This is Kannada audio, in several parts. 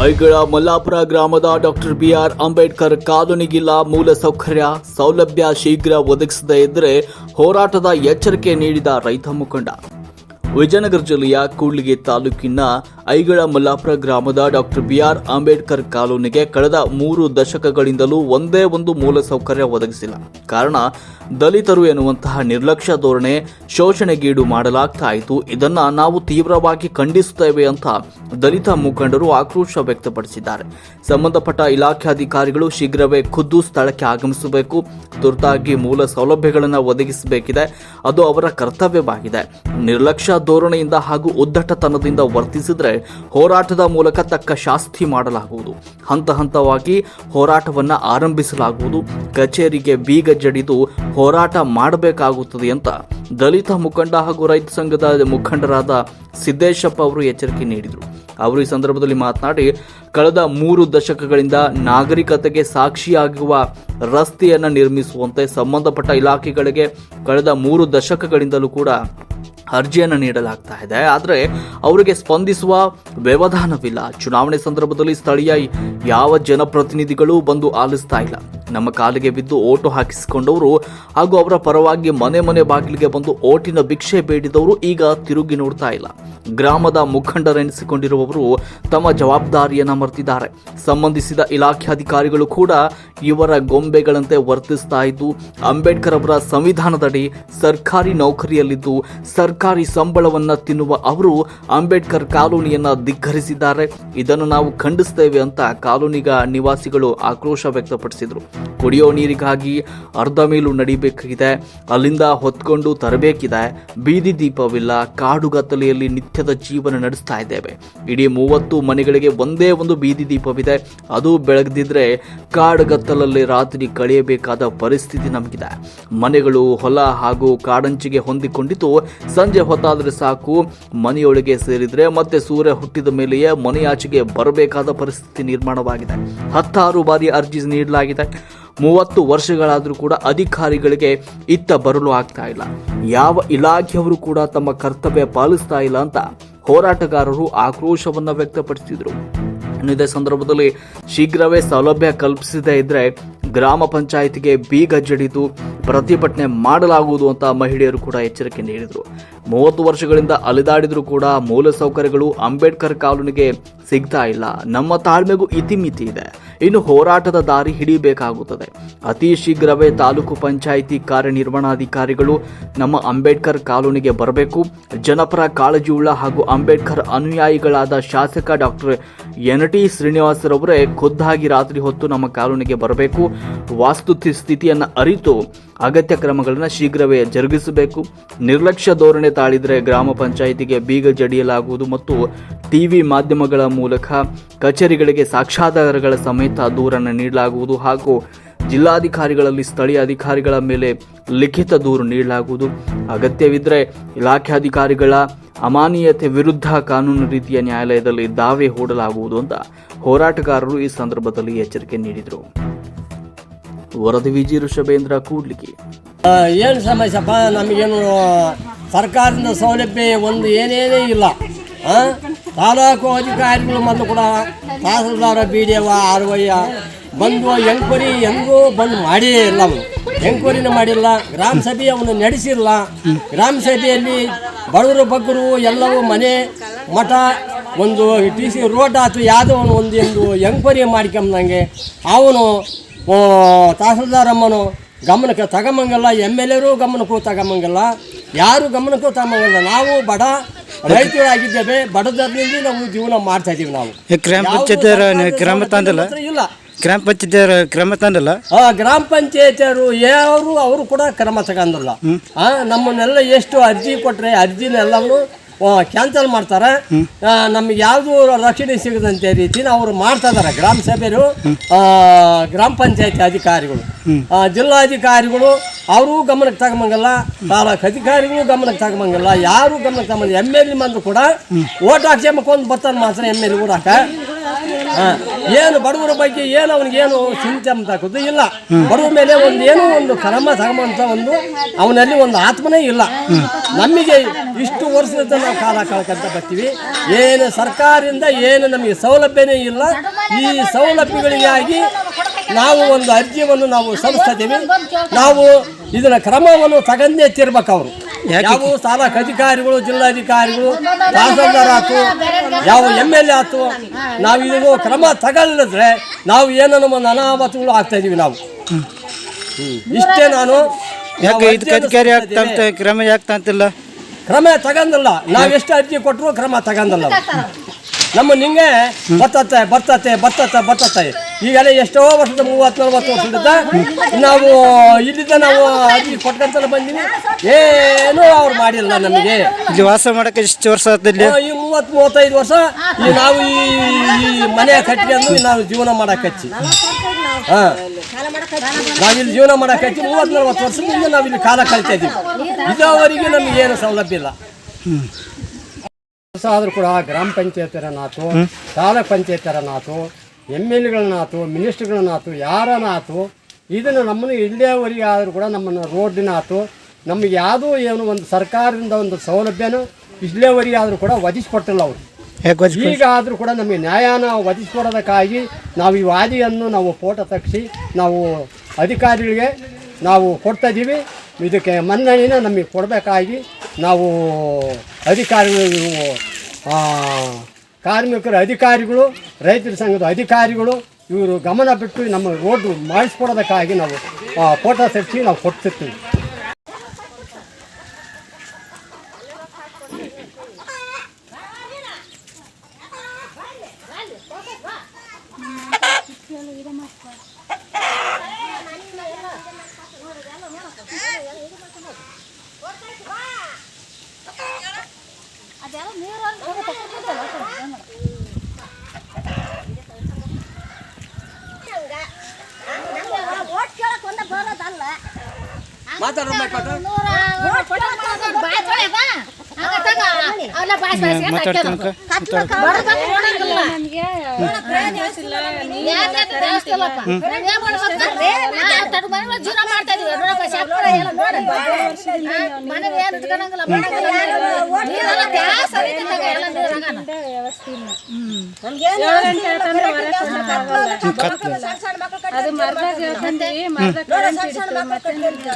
ಐಗಳ ಮಲ್ಲಾಪುರ ಗ್ರಾಮದ ಡಾಕ್ಟರ್ ಬಿಆರ್ ಅಂಬೇಡ್ಕರ್ ಕಾಲೋನಿಗಿಲ್ಲ ಮೂಲ ಸೌಲಭ್ಯ ಶೀಘ್ರ ಒದಗಿಸದೇ ಇದ್ದರೆ ಹೋರಾಟದ ಎಚ್ಚರಿಕೆ ನೀಡಿದ ರೈತ ಮುಖಂಡ. ವಿಜಯನಗರ ಜಿಲ್ಲೆಯ ಕೂಡ್ಲಿಗಿ ತಾಲೂಕಿನ ಐಗಳ ಮಲ್ಲಾಪುರ ಗ್ರಾಮದ ಡಾಕ್ಟರ್ ಬಿಆರ್ ಅಂಬೇಡ್ಕರ್ ಕಾಲೋನಿಗೆ ಕಳೆದ 3 ದಶಕಗಳಿಂದಲೂ ಒಂದೇ ಒಂದು ಮೂಲಸೌಕರ್ಯ ಒದಗಿಸಿಲ್ಲ. ಕಾರಣ ದಲಿತರು ಎನ್ನುವಂತಹ ನಿರ್ಲಕ್ಷ್ಯ ಧೋರಣೆ, ಶೋಷಣೆಗೀಡು ಮಾಡಲಾಗ್ತಾ ಇತ್ತು. ಇದನ್ನ ನಾವು ತೀವ್ರವಾಗಿ ಖಂಡಿಸುತ್ತೇವೆ ಅಂತ ದಲಿತ ಮುಖಂಡರು ಆಕ್ರೋಶ ವ್ಯಕ್ತಪಡಿಸಿದ್ದಾರೆ. ಸಂಬಂಧಪಟ್ಟ ಇಲಾಖೆ ಅಧಿಕಾರಿಗಳು ಶೀಘ್ರವೇ ಖುದ್ದು ಸ್ಥಳಕ್ಕೆ ಆಗಮಿಸಬೇಕು. ತುರ್ತಾಗಿ ಮೂಲ ಸೌಲಭ್ಯಗಳನ್ನು ಒದಗಿಸಬೇಕಿದೆ. ಅದು ಅವರ ಕರ್ತವ್ಯವಾಗಿದೆ. ನಿರ್ಲಕ್ಷ್ಯ ಧೋರಣೆಯಿಂದ ಹಾಗೂ ಉದ್ದಟತನದಿಂದ ವರ್ತಿಸಿದರೆ ಹೋರಾಟದ ಮೂಲಕ ತಕ್ಕ ಶಾಸ್ತಿ ಮಾಡಲಾಗುವುದು. ಹಂತ ಹಂತವಾಗಿ ಹೋರಾಟವನ್ನು ಆರಂಭಿಸಲಾಗುವುದು. ಕಚೇರಿಗೆ ಬೀಗ ಜಡಿದು ಹೋರಾಟ ಮಾಡಬೇಕಾಗುತ್ತದೆ ಅಂತ ದಲಿತ ಮುಖಂಡ ಹಾಗೂ ರೈತ ಸಂಘದ ಮುಖಂಡರಾದ ಸಿದ್ದೇಶಪ್ಪ ಅವರು ಎಚ್ಚರಿಕೆ ನೀಡಿದರು. ಅವರು ಈ ಸಂದರ್ಭದಲ್ಲಿ ಮಾತನಾಡಿ, ಕಳೆದ 3 ದಶಕಗಳಿಂದ ನಾಗರಿಕತೆಗೆ ಸಾಕ್ಷಿಯಾಗುವ ರಸ್ತೆಯನ್ನು ನಿರ್ಮಿಸುವಂತೆ ಸಂಬಂಧಪಟ್ಟ ಇಲಾಖೆಗಳಿಗೆ ಕಳೆದ 3 ದಶಕಗಳಿಂದಲೂ ಕೂಡ ಅರ್ಜಿಯನ್ನು ನೀಡಲಾಗ್ತಾ ಇದೆ. ಆದರೆ ಅವರಿಗೆ ಸ್ಪಂದಿಸುವ ವ್ಯವಧಾನವಿಲ್ಲ. ಚುನಾವಣೆ ಸಂದರ್ಭದಲ್ಲಿ ಸ್ಥಳೀಯ ಯಾವ ಜನಪ್ರತಿನಿಧಿಗಳು ಬಂದು ಆಲಿಸ್ತಾ ಇಲ್ಲ. ನಮ್ಮ ಕಾಲಿಗೆ ಬಿದ್ದು ಓಟು ಹಾಕಿಸಿಕೊಂಡವರು ಹಾಗೂ ಅವರ ಪರವಾಗಿ ಮನೆ ಬಾಗಿಲಿಗೆ ಬಂದು ಓಟಿನ ಭಿಕ್ಷೆ ಬೇಡಿದವರು ಈಗ ತಿರುಗಿ ನೋಡ್ತಾ ಇಲ್ಲ. ಗ್ರಾಮದ ಮುಖಂಡರೆನಿಸಿಕೊಂಡಿರುವವರು ತಮ್ಮ ಜವಾಬ್ದಾರಿಯನ್ನು ಮರೆತಿದ್ದಾರೆ. ಸಂಬಂಧಿಸಿದ ಇಲಾಖೆ ಅಧಿಕಾರಿಗಳು ಕೂಡ ಇವರ ಗೊಂಬೆಗಳಂತೆ ವರ್ತಿಸ್ತಾ ಇದ್ದು, ಅಂಬೇಡ್ಕರ್ ಅವರ ಸಂವಿಧಾನದಡಿ ಸರ್ಕಾರಿ ನೌಕರಿಯಲ್ಲಿದ್ದು ಸರ್ಕಾರಿ ಸಂಬಳವನ್ನ ತಿನ್ನುವ ಅವರು ಅಂಬೇಡ್ಕರ್ ಕಾಲೋನಿಯನ್ನ ಧಿಕ್ಕರಿಸಿದ್ದಾರೆ. ಇದನ್ನು ನಾವು ಖಂಡಿಸ್ತೇವೆ ಅಂತ ಕಾಲೋನಿಗ ನಿವಾಸಿಗಳು ಆಕ್ರೋಶ ವ್ಯಕ್ತಪಡಿಸಿದರು. ಕುಡಿಯೋ ನೀರಿಗಾಗಿ ಅರ್ಧ ಮೀಲು ನಡಿಬೇಕಾಗಿದೆ, ಅಲ್ಲಿಂದ ಹೊತ್ಕೊಂಡು ತರಬೇಕಿದೆ. ಬೀದಿ ದೀಪವಿಲ್ಲ. ಕಾಡುಗತ್ತಲೆಯಲ್ಲಿ ನಿತ್ಯದ ಜೀವನ ನಡೆಸ್ತಾ ಇದ್ದೇವೆ. ಇಡೀ 30 ಮನೆಗಳಿಗೆ ಒಂದೇ ಒಂದು ಬೀದಿ ದೀಪವಿದೆ. ಅದು ಬೆಳಗದಿದ್ರೆ ಕಾಡುಗತ್ತಲಲ್ಲಿ ರಾತ್ರಿ ಕಳೆಯಬೇಕಾದ ಪರಿಸ್ಥಿತಿ ನಮಗಿದೆ. ಮನೆಗಳು ಹೊಲ ಹಾಗೂ ಕಾಡಂಚಿಗೆ ಹೊಂದಿಕೊಂಡಿದ್ದು, ಸಂಜೆ ಹೊತ್ತಾದರೆ ಸಾಕು ಮನೆಯೊಳಗೆ ಸೇರಿದ್ರೆ ಮತ್ತೆ ಸೂರ್ಯ ಹುಟ್ಟಿದ ಮೇಲೆಯೇ ಮನೆಯಾಚೆಗೆ ಬರಬೇಕಾದ ಪರಿಸ್ಥಿತಿ ನಿರ್ಮಾಣವಾಗಿದೆ. 10 ಬಾರಿ ಅರ್ಜಿ ನೀಡಲಾಗಿದೆ. 30 ವರ್ಷಗಳಾದರೂ ಕೂಡ ಅಧಿಕಾರಿಗಳಿಗೆ ಇತ್ತ ಬರಲು ಆಗ್ತಾ ಇಲ್ಲ. ಯಾವ ಇಲಾಖೆಯವರು ಕೂಡ ತಮ್ಮ ಕರ್ತವ್ಯ ಪಾಲಿಸ್ತಾ ಇಲ್ಲ ಅಂತ ಹೋರಾಟಗಾರರು ಆಕ್ರೋಶವನ್ನ ವ್ಯಕ್ತಪಡಿಸಿದರು. ಇದೇ ಸಂದರ್ಭದಲ್ಲಿ ಶೀಘ್ರವೇ ಸೌಲಭ್ಯ ಕಲ್ಪಿಸದೇ ಇದ್ರೆ ಗ್ರಾಮ ಪಂಚಾಯಿತಿಗೆ ಬೀಗ ಜಡಿದು ಪ್ರತಿಭಟನೆ ಮಾಡಲಾಗುವುದು ಅಂತ ಮಹಿಳೆಯರು ಕೂಡ ಎಚ್ಚರಿಕೆ ನೀಡಿದರು. 30 ವರ್ಷಗಳಿಂದ ಅಲೆದಾಡಿದ್ರು ಕೂಡ ಮೂಲ ಸೌಕರ್ಯಗಳು ಅಂಬೇಡ್ಕರ್ ಕಾಲೋನಿಗೆ ಸಿಗ್ತಾ ಇಲ್ಲ. ನಮ್ಮ ತಾಳ್ಮೆಗೂ ಇತಿಮಿತಿ ಇದೆ. ಇನ್ನು ಹೋರಾಟದ ದಾರಿ ಹಿಡಿಯಬೇಕಾಗುತ್ತದೆ. ಅತಿ ಶೀಘ್ರವೇ ತಾಲೂಕು ಪಂಚಾಯಿತಿ ಕಾರ್ಯನಿರ್ವಹಣಾಧಿಕಾರಿಗಳು ನಮ್ಮ ಅಂಬೇಡ್ಕರ್ ಕಾಲೋನಿಗೆ ಬರಬೇಕು. ಜನಪರ ಕಾಳಜಿಯುಳ್ಳ ಹಾಗೂ ಅಂಬೇಡ್ಕರ್ ಅನುಯಾಯಿಗಳಾದ ಶಾಸಕ ಡಾಕ್ಟರ್ ಎನ್.ಟಿ. ಶ್ರೀನಿವಾಸರವರೇ ಖುದ್ದಾಗಿ ರಾತ್ರಿ ಹೊತ್ತು ನಮ್ಮ ಕಾಲೋನಿಗೆ ಬರಬೇಕು. ವಾಸ್ತುಸ್ಥಿತಿಯನ್ನು ಅರಿತು ಅಗತ್ಯ ಕ್ರಮಗಳನ್ನು ಶೀಘ್ರವೇ ಜರುಗಿಸಬೇಕು. ನಿರ್ಲಕ್ಷ್ಯ ಧೋರಣೆ ತಾಳಿದರೆ ಗ್ರಾಮ ಪಂಚಾಯಿತಿಗೆ ಬೀಗ ಜಡಿಯಲಾಗುವುದು ಮತ್ತು ಟಿವಿ ಮಾಧ್ಯಮಗಳ ಮೂಲಕ ಕಚೇರಿಗಳಿಗೆ ಸಾಕ್ಷ್ಯಾಧಾರಗಳ ಸಮೇತ ದೂರನ್ನು ನೀಡಲಾಗುವುದು ಹಾಗೂ ಜಿಲ್ಲಾಧಿಕಾರಿಗಳಲ್ಲಿ ಸ್ಥಳೀಯ ಅಧಿಕಾರಿಗಳ ಮೇಲೆ ಲಿಖಿತ ದೂರು ನೀಡಲಾಗುವುದು. ಅಗತ್ಯವಿದ್ದರೆ ಇಲಾಖೆ ಅಧಿಕಾರಿಗಳ ಅಮಾನೀಯತೆ ವಿರುದ್ಧ ಕಾನೂನು ರೀತಿಯ ನ್ಯಾಯಾಲಯದಲ್ಲಿ ದಾವೆ ಹೂಡಲಾಗುವುದು ಅಂತ ಹೋರಾಟಗಾರರು ಈ ಸಂದರ್ಭದಲ್ಲಿ ಎಚ್ಚರಿಕೆ ನೀಡಿದರು. ವರದಿ ವಿಜಿ ಋಷಭೇಂದ್ರ, ಕೂಡ್ಲಿಗಿ. ಏನು ಸಮಸ್ಯೆಪ್ಪ, ನಮಗೇನು ಸರ್ಕಾರದಿಂದ ಸೌಲಭ್ಯ ಒಂದು ಏನೇನೇ ಇಲ್ಲ. ತಾಲೂಕು ಅಧಿಕಾರಿಗಳು ಬಂದು ಕೂಡ ತಹಸೀಲ್ದಾರ BDO RY ಬಂದು ಎಂಕ್ವೈರಿ ಹೆಂಗೂ ಬಂದು ಮಾಡೇ ಇಲ್ಲ. ಅವನು ಎಂಕ್ವೈರಿನ ಮಾಡಿಲ್ಲ. ಗ್ರಾಮ ಸಭೆ ಅವನು ನಡೆಸಿಲ್ಲ. ಗ್ರಾಮ ಸಭೆಯಲ್ಲಿ ಬಡವರು ಬಗ್ಗರು ಎಲ್ಲವೂ ಮನೆ ಮಠ ಒಂದು TC ರೋಡ್ ಆಯ್ತು ಯಾವುದೋ ಒಂದು ಎಂಕ್ವೈರಿ ಮಾಡ್ಕೊಂಬಂದಂಗೆ ಅವನು ತಹಸೀಲ್ದಾರಮ್ಮನು ಗಮನಕ್ಕೆ ತಗೊಂಬಂಗಲ್ಲ. MLAರು ಗಮನಕ್ಕೂ ತಗೊಂಬಂಗಲ್ಲ. ಯಾರು ಗಮನಕ್ಕೂ ತಗೊಂಬಂಗಲ್ಲ. ನಾವು ಬಡ ರೈತರಾಗಿದ್ದೇವೆ. ಬಡದರಿಂದ ನಾವು ಜೀವನ ಮಾಡ್ತಾ ಇದ್ದೀವಿ. ನಾವು ಗ್ರಾಮ ಪಂಚಾಯತ್ ಕ್ರಮ ತಂದಿಲ್ಲ. ಇಲ್ಲ ಗ್ರಾಮ ಪಂಚಾಯತ್ ಕ್ರಮ ತಂದಿಲ್ಲ. ಗ್ರಾಮ ಪಂಚಾಯತಿಯವರು ಅವರು ಕೂಡ ಕ್ರಮ ತಗೊಂಡಿಲ್ಲ. ನಮ್ಮನ್ನೆಲ್ಲ ಎಷ್ಟು ಅರ್ಜಿ ಕೊಟ್ಟರೆ ಅರ್ಜಿನೆಲ್ಲವನ್ನು ಕ್ಯಾನ್ಸಲ್ ಮಾಡ್ತಾರೆ. ನಮಗೆ ಯಾವುದು ರಕ್ಷಣೆ ಸಿಗದಂತೆ ರೀತಿ ಅವರು ಮಾಡ್ತಾ ಇದ್ದಾರೆ ಗ್ರಾಮ ಸಭೆಯರು, ಗ್ರಾಮ ಪಂಚಾಯತಿ ಅಧಿಕಾರಿಗಳು, ಜಿಲ್ಲಾಧಿಕಾರಿಗಳು ಅವರು ಗಮನಕ್ಕೆ ತಗೊಂಬಂಗಲ್ಲ. ತಾಲೂಕು ಅಧಿಕಾರಿಗಳು ಗಮನಕ್ಕೆ ತಗೊಂಬಂಗಲ್ಲ. ಯಾರು ಗಮನಕ್ಕೆ ತಗೊಂಬಂಗ. MLA ಬಂದು ಕೂಡ ಓಟ್ ಹಾಕ್ಸ್ಕೊಂಬಕ್ಕೆ ಬರ್ತಾನೆ ಮಾತ್ರ MLA ಊರಾಕ. ಏನು ಬಡವರ ಬಗ್ಗೆ ಏನು ಅವನಿಗೇನು ಚಿಂತೆ ತಾಕೋದು ಇಲ್ಲ. ಬಡವರ ಮೇಲೆ ಒಂದು ಕ್ರಮ ತಗೊಂಬಂತ ಅವನಲ್ಲಿ ಒಂದು ಆತ್ಮನೇ ಇಲ್ಲ. ನಮಗೆ ಇಷ್ಟು ವರ್ಷದ ನಾವು ಕಾಲ ಕಳ್ಕೊಂತ ಬರ್ತೀವಿ. ಏನು ಸರ್ಕಾರದಿಂದ ಏನು ನಮಗೆ ಸೌಲಭ್ಯನೇ ಇಲ್ಲ. ಈ ಸೌಲಭ್ಯಗಳಿಗಾಗಿ ನಾವು ಒಂದು ಅರ್ಜಿಯನ್ನು ನಾವು ಸಲ್ಲಿಸ್ತೀವಿ. ನಾವು ಇದನ್ನ ಕ್ರಮವನ್ನು ತಗೊಂಡೇ ತಿರ್ಬೇಕು. ಅವರು ಯಾವ ತಾಲೂಕು ಅಧಿಕಾರಿಗಳು, ಜಿಲ್ಲಾಧಿಕಾರಿಗಳು, ತಹಸೀಲ್ದಾರ್ ಆಯ್ತು, ಯಾವ MLA ಆಯ್ತು, ನಾವು ಇದನ್ನು ಕ್ರಮ ತಗೊಳ್ಳಿದ್ರೆ ನಾವು ಏನೋ ನಮ್ಮ ಅನಾಹುತಗಳು ಆಗ್ತಾ ಇದೀವಿ. ನಾವು ಇಷ್ಟೇ. ನಾನು ಯಾಕೆ ಇದಕ್ಕೆ ಅಧಿಕಾರಿ ಆಗ್ತಂತ ಕ್ರಮ ಯಾಕ್ತಂತಿಲ್ಲ? ಕ್ರಮ ತಗೊಂಡಿಲ್ಲ. ನಾವು ಎಷ್ಟು ಅರ್ಜಿ ಕೊಟ್ಟರು ಕ್ರಮ ತಗೊಂಡಿಲ್ಲ. ನಮ್ಮ ನಿಂಗೆ ಬರ್ತತ್ತೆ ಈಗೆಲ್ಲ ಎಷ್ಟೋ ವರ್ಷದ 30-40 ವರ್ಷದಿಂದ ನಾವು ಇಲ್ಲಿದ್ದ ನಾವು ಅರ್ಜಿ ಕೊಟ್ಕೊಂತಲೇ ಬಂದೀವಿ. ಏನೂ ಅವ್ರು ಮಾಡಿಲ್ಲ ನಮಗೆ. ಇಲ್ಲಿ ವಾಸ ಮಾಡಕ್ಕೆ ಎಷ್ಟು ವರ್ಷ ಆದಲ್ಲಿ? ಈ 30-35 ವರ್ಷ ನಾವು ಈ ಮನೆ ಕಟ್ಕೊಂಡು ನಾವು ಜೀವನ ಮಾಡಕ್ಕೆ ಹಚ್ಚಿ ನಾವಿಲ್ಲಿ ಜೀವನ ಮಾಡಕ್ಕೆ ಹಚ್ಚಿ 30-40 ವರ್ಷದಿಂದ ನಾವಿಲ್ಲಿ ಕಾಲ ಕಳಿತಾ ಇದ್ದೀವಿ. ಇದುವರೆಗೆ ನಮಗೆ ಏನು ಸೌಲಭ್ಯ ಇಲ್ಲ. ಆದರೂ ಕೂಡ ಗ್ರಾಮ ಪಂಚಾಯತರನ್ನಾತು, ತಾಲೂಕ್ ಪಂಚಾಯತರನ್ನಾತು, MLAಗಳನ್ನಾತು, ಮಿನಿಸ್ಟ್ರುಗಳನ್ನಾತು, ಯಾರನ್ನಾತು, ಇದನ್ನು ನಮ್ಮನ್ನು ಇಲ್ಲಿಯವರೆಗೆ ಆದರೂ ಕೂಡ ನಮ್ಮನ್ನು ರೋಡಿನಾತು ನಮಗೆ ಯಾವುದೋ ಏನು ಒಂದು ಸರ್ಕಾರದಿಂದ ಒಂದು ಸೌಲಭ್ಯನೂ ಇಲ್ಲಿಯವರೆಗೆ ಆದರೂ ಕೂಡ ಒದಗಿಸ್ಕೊಟ್ಟಿಲ್ಲ ಅವರು. ಈಗ ಆದರೂ ಕೂಡ ನಮಗೆ ನ್ಯಾಯನ ಒದಗಿಸ್ಕೊಡೋದಕ್ಕಾಗಿ ನಾವು ಈ ವಾದಿಯನ್ನು ನಾವು ಫೋಟೋ ತೆಗೆಸಿ ನಾವು ಅಧಿಕಾರಿಗಳಿಗೆ ನಾವು ಕೊಡ್ತಾಯಿದ್ದೀವಿ. ಇದಕ್ಕೆ ಮನ್ನಣೆನ ನಮಗೆ ಕೊಡಬೇಕಾಗಿ ನಾವು ಅಧಿಕಾರಿಗಳು, ಕಾರ್ಮಿಕರ ಅಧಿಕಾರಿಗಳು, ರೈತರ ಸಂಘದ ಅಧಿಕಾರಿಗಳು ಇವರು ಗಮನ ಬಿಟ್ಟು ನಮ್ಮ ರೋಡ್ ಮಾಡಿಸ್ಕೊಡೋದಕ್ಕಾಗಿ ನಾವು ಫೋಟೋ ತೆಗೆಸಿ ನಾವು ಕೊಡ್ತಿರ್ತೀವಿ.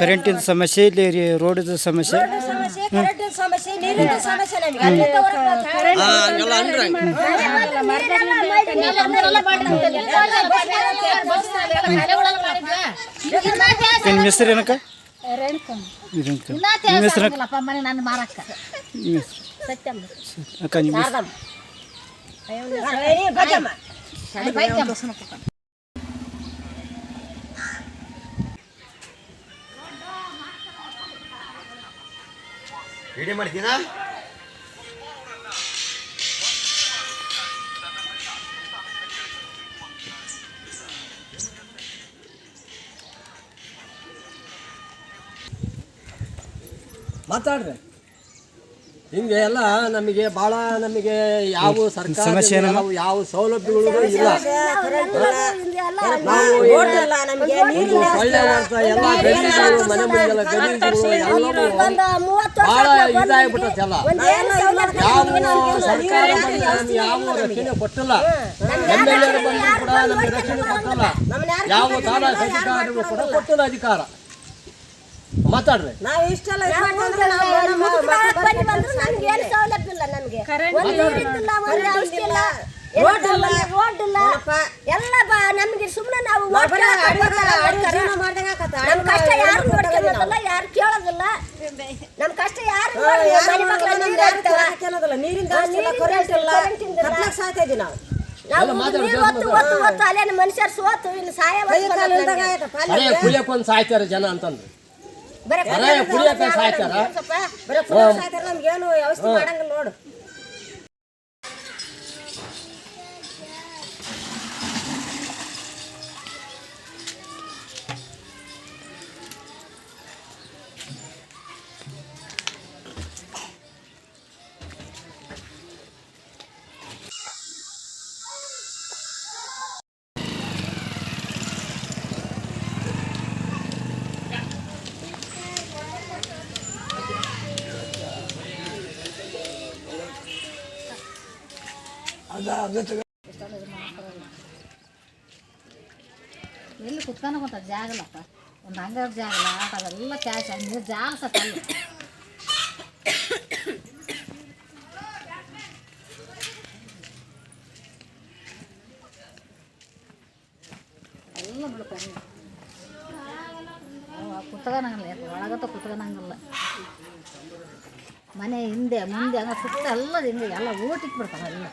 ಕರೆಂಟಿನ ಸಮಸ್ಯೆ, ಇಲ್ಲಿ ರೋಡಿನ ಸಮಸ್ಯೆ, ನಿಮ್ಮ ಹೆಸರು ಏನಕ್ಕ? ನಿಮ್ಮ ಹೆಸರು ಅಕ್ಕ? ನಿಮ್ಮ ವಿಡಿಯೋ ಮಾಡ್ತೀನಾ? ಮಾತಾಡ್ರಿ. ಹಿಂಗೆ ಎಲ್ಲ ನಮಗೆ ಭಾಳ ಯಾವ ಸರ್ಕಾರ ಯಾವ ಸೌಲಭ್ಯಗಳು ಇಲ್ಲ. ನಾವು ಒಳ್ಳೆ ವರ್ಷ ಎಲ್ಲ ಗಲೀಜುಗಳು, ಮನೆ ಮುಂದೆಲ್ಲ ಗಲೀಜುಗಳು ಎಲ್ಲವೂ ಭಾಳ ಇದಾಗ್ಬಿಟ್ಟೈತೆ. ಯಾವ ಸರ್ಕಾರ ಯಾವ ರಕ್ಷಣೆ ಕೊಟ್ಟಿಲ್ಲ. MLA ಬಂದು ಕೂಡ ನಮಗೆ ರಕ್ಷಣೆ ಕೊಟ್ಟಿಲ್ಲ. ಯಾವ ತಾಲೂಕು ಅಧಿಕಾರಿಗಳು ಕೂಡ ಕೊಟ್ಟಿಲ್ಲ ಅಧಿಕಾರ. ಮಾತಾಡ್ರಿ. ನಾವು ಇಷ್ಟೆಲ್ಲ ಸೌಲಭ್ಯ ಇಲ್ಲ. ನಮಗೆ ರೋಡ್ ಇಲ್ಲ ಎಲ್ಲ ನಮ್ಗೆ ಸುಮ್ಮನೆ ನಾವು ನಮ್ ಕಷ್ಟ ಯಾರು ನೋಡ್ಕೊಳ್ಳೋದಿಲ್ಲ, ಯಾರು ಕೇಳೋದಿಲ್ಲ. ನಮ್ ಕಷ್ಟ ಯಾರು ನೀರಿಂದ ಸಾಯ್ತಾ ಇದೀವಿ ನಾವು. ಅಲ್ಲೇ ಮನುಷ್ಯರು ಸೋತು ಇನ್ನು ಸಾಯ ಕುಡಿಯಕ್ಕೊಂದು ಸಾಯ್ತಾರೆ ಜನ ಅಂತಂದ್ರೆ ಸಾಯ್ತಾರ. ನಮ್ಗೇನು ವ್ಯವಸ್ಥೆ ಮಾಡಂಗಿಲ್ಲ ನೋಡು. ಎಲ್ಲಿ ಕುತ್ಕೊಳಕಂತ ಜಾಗ ಇಲ್ಲಪ್ಪ, ಒಂದು ಅಂಗಡಿ ಜಾಗ ಇಲ್ಲ, ಆಟ ಅದೆಲ್ಲ ಕ್ಯಾಶ್ ನೀರು ಜಾಗ ಸತ್ತಲ್ಲ. ಎಲ್ಲ ಬಿಡ್ತಾರೆ ಕುತ್ಕೊಳಂಗಿಲ್ಲ, ಒಳಗತ್ತ ಕುತ್ಕೊಳಂಗಿಲ್ಲ. ಮನೆ ಹಿಂದೆ ಮುಂದೆ ಹಂಗೆ ಸುತ್ತ ಎಲ್ಲ ಹಿಂದೆ ಎಲ್ಲ ಊಟಿಟ್ಬಿಡ್ತಾರೆ ಎಲ್ಲ.